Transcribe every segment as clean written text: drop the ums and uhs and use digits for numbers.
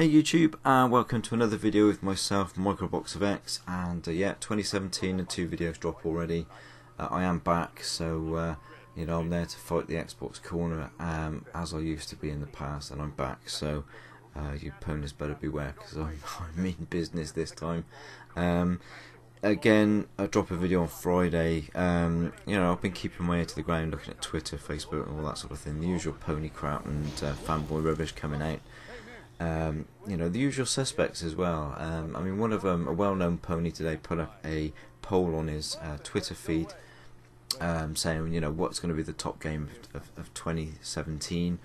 Hey YouTube, and welcome to another video with myself, Microbox of X. And yeah, 2017 and 2 videos drop already. I am back, so you know, I'm there to fight the Xbox corner as I used to be in the past, and I'm back. So you ponies better beware, because I'm in business this time. Again, I drop a video on Friday. You know, I've been keeping my ear to the ground, looking at Twitter, Facebook, and all that sort of thing. The usual pony crap and fanboy rubbish coming out. You know, the usual suspects as well. I mean, one of them, a well-known pony today, put up a poll on his Twitter feed saying, you know, what's going to be the top game of 2017.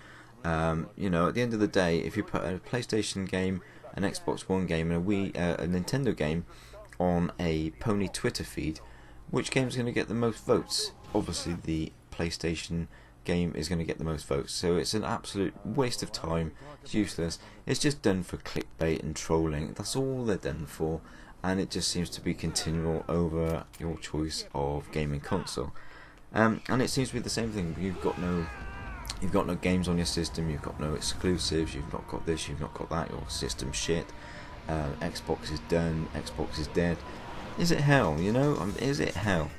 You know, at the end of the day, if you put a PlayStation game, an Xbox One game, and a Nintendo game on a pony Twitter feed, which game is going to get the most votes? Obviously, the PlayStation game is going to get the most votes, so it's an absolute waste of time. It's useless. It's just done for clickbait and trolling. That's all they're done for, and it just seems to be continual over your choice of gaming console. And it seems to be the same thing. You've got no games on your system. You've got no exclusives. You've not got this. You've not got that. Your system's shit. Xbox is done. Xbox is dead. Is it hell? You know, is it hell?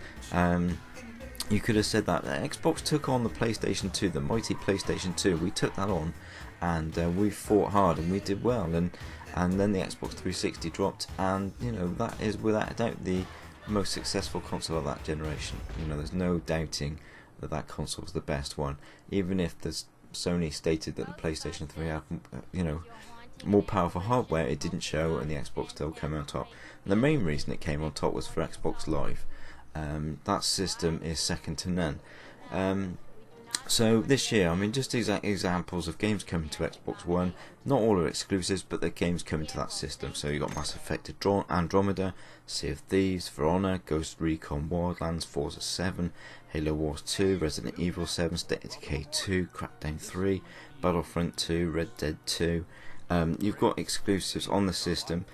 You could have said that Xbox took on the PlayStation 2, the mighty PlayStation 2. We took that on, and we fought hard, and we did well. And then the Xbox 360 dropped, and you know, that is without a doubt the most successful console of that generation. You know, there's no doubting that that console was the best one. Even if the Sony stated that the PlayStation 3 had, you know, more powerful hardware, it didn't show, and the Xbox still came on top. And the main reason it came on top was for Xbox Live. That system is second to none. So this year, I mean, just examples of games coming to Xbox One. Not all are exclusives, but the games coming to that system. So you got Mass Effect Andromeda, Sea of Thieves, For Honor, Ghost Recon Wildlands, Forza 7, Halo Wars 2, Resident Evil 7, State of Decay 2, Crackdown 3, Battlefront 2, Red Dead 2. You've got exclusives on the system.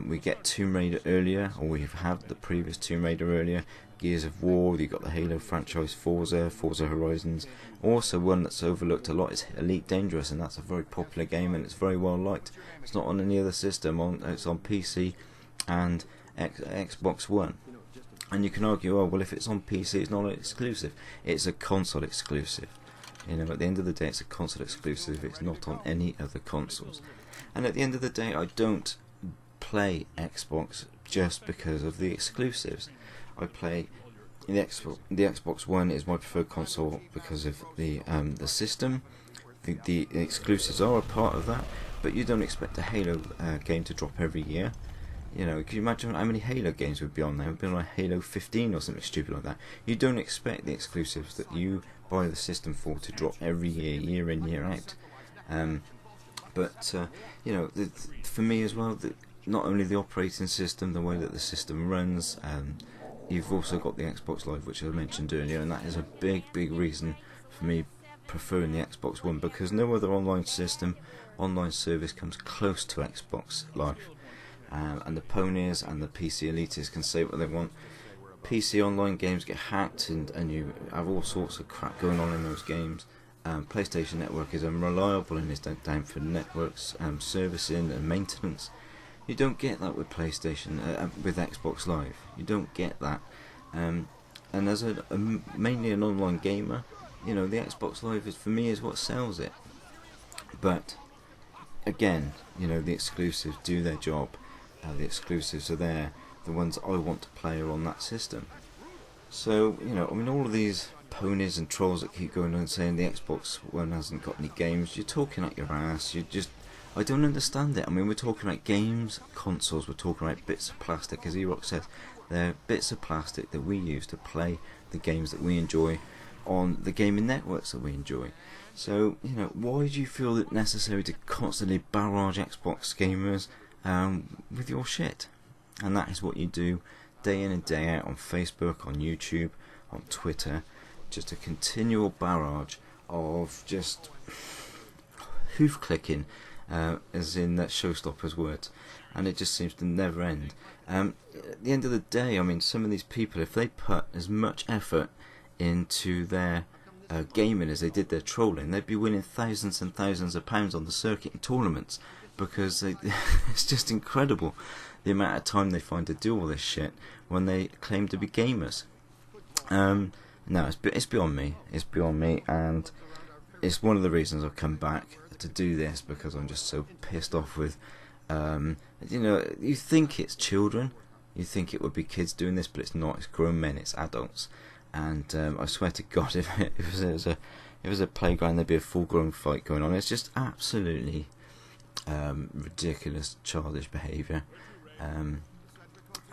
We get Tomb Raider earlier, or we've had the previous Tomb Raider earlier. Gears of War, you've got the Halo franchise, Forza Horizons. Also, one that's overlooked a lot is Elite Dangerous, and that's a very popular game, and it's very well liked. It's not on any other system. It's on PC and Xbox One. And you can argue, oh well, if it's on PC, it's not an exclusive. It's a console exclusive. You know, at the end of the day, it's a console exclusive. It's not on any other consoles. And at the end of the day, I don't play Xbox just because of the exclusives. I play the Xbox One is my preferred console because of the system. The exclusives are a part of that, but you don't expect a Halo game to drop every year. You know, can you imagine how many Halo games would be on there? It would be on Halo 15 or something stupid like that. You don't expect the exclusives that you buy the system for to drop every year, year in, year out. But you know, for me as well, not only the operating system, the way that the system runs, you've also got the Xbox Live, which I mentioned earlier, and that is a big reason for me preferring the Xbox One, because no other online service comes close to Xbox Live. And the ponies and the PC elitists can say what they want. PC online games get hacked, and you have all sorts of crap going on in those games. PlayStation Network is unreliable and is down for networks, servicing and maintenance. You don't get that with PlayStation, with Xbox Live. You don't get that. And as mainly an online gamer, you know, the Xbox Live for me is what sells it. But again, you know, the exclusives do their job. The exclusives are there. The ones I want to play are on that system. So, you know, I mean, all of these ponies and trolls that keep going on saying the Xbox One hasn't got any games, you're talking at your ass. I don't understand it. I mean, we're talking about games, consoles, we're talking about bits of plastic, as Erock says. They're bits of plastic that we use to play the games that we enjoy on the gaming networks that we enjoy. So, you know, why do you feel it necessary to constantly barrage Xbox gamers with your shit? And that is what you do day in and day out on Facebook, on YouTube, on Twitter. Just a continual barrage of just hoof clicking, as in that showstopper's words, and it just seems to never end. At the end of the day, I mean, some of these people, if they put as much effort into their gaming as they did their trolling, they'd be winning thousands and thousands of pounds on the circuit in tournaments. because it's just incredible the amount of time they find to do all this shit when they claim to be gamers. No, it's beyond me. It's beyond me, and it's one of the reasons I've come back to do this, because I'm just so pissed off with, you think it's children, you think it would be kids doing this, but it's not. It's grown men, it's adults, and I swear to God, if it was a playground, there'd be a full-grown fight going on. It's just absolutely ridiculous, childish behaviour,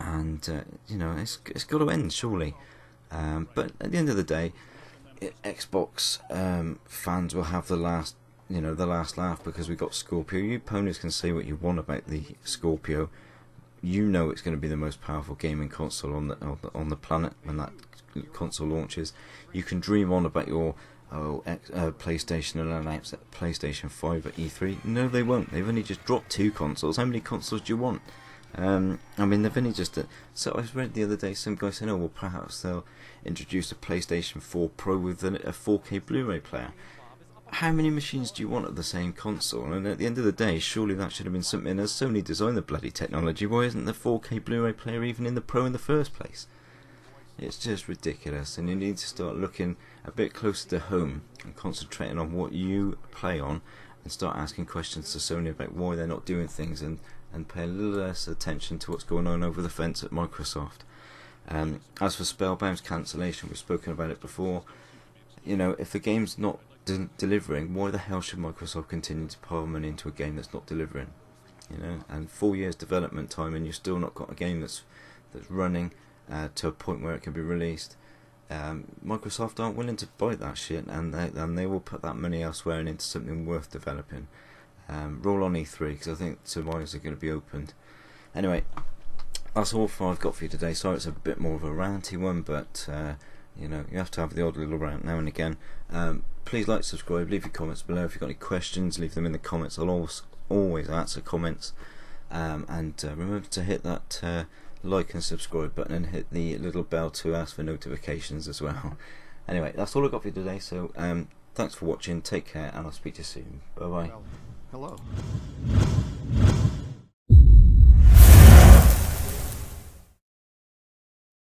it's got to end, surely. But at the end of the day, Xbox fans will have the last laugh, because we got Scorpio. You ponies can say what you want about the Scorpio. You know it's going to be the most powerful gaming console on the planet when that console launches. You can dream on about your PlayStation and announce that PlayStation 5 at E3. No, they won't. They've only just dropped 2 consoles. How many consoles do you want? They've only just... So I read the other day some guy saying, oh, well, perhaps they'll introduce a PlayStation 4 Pro with a 4K Blu-ray player. How many machines do you want of the same console? And at the end of the day, surely that should have been something. As Sony designed the bloody technology, why isn't the 4K Blu-ray player even in the Pro in the first place? It's just ridiculous, and you need to start looking a bit closer to home and concentrating on what you play on, and start asking questions to Sony about why they're not doing things, and pay a little less attention to what's going on over the fence at Microsoft. As for Spellbound's cancellation, we've spoken about it before. If the game's not delivering, why the hell should Microsoft continue to pile money into a game that's not delivering? And 4 years development time, and you've still not got a game that's running to a point where it can be released. Microsoft aren't willing to bite that shit, and they will put that money elsewhere and into something worth developing. Roll on E3, because I think some eyes are going to be opened. Anyway, that's all I've got for you today. Sorry it's a bit more of a ranty one, but you have to have the odd little rant now and again. Please like, subscribe, leave your comments below. If you've got any questions, leave them in the comments. I'll always answer comments. And remember to hit that like and subscribe button, and hit the little bell to ask for notifications as well. Anyway, that's all I've got for you today, so thanks for watching, take care, and I'll speak to you soon. Bye bye. Well, hello.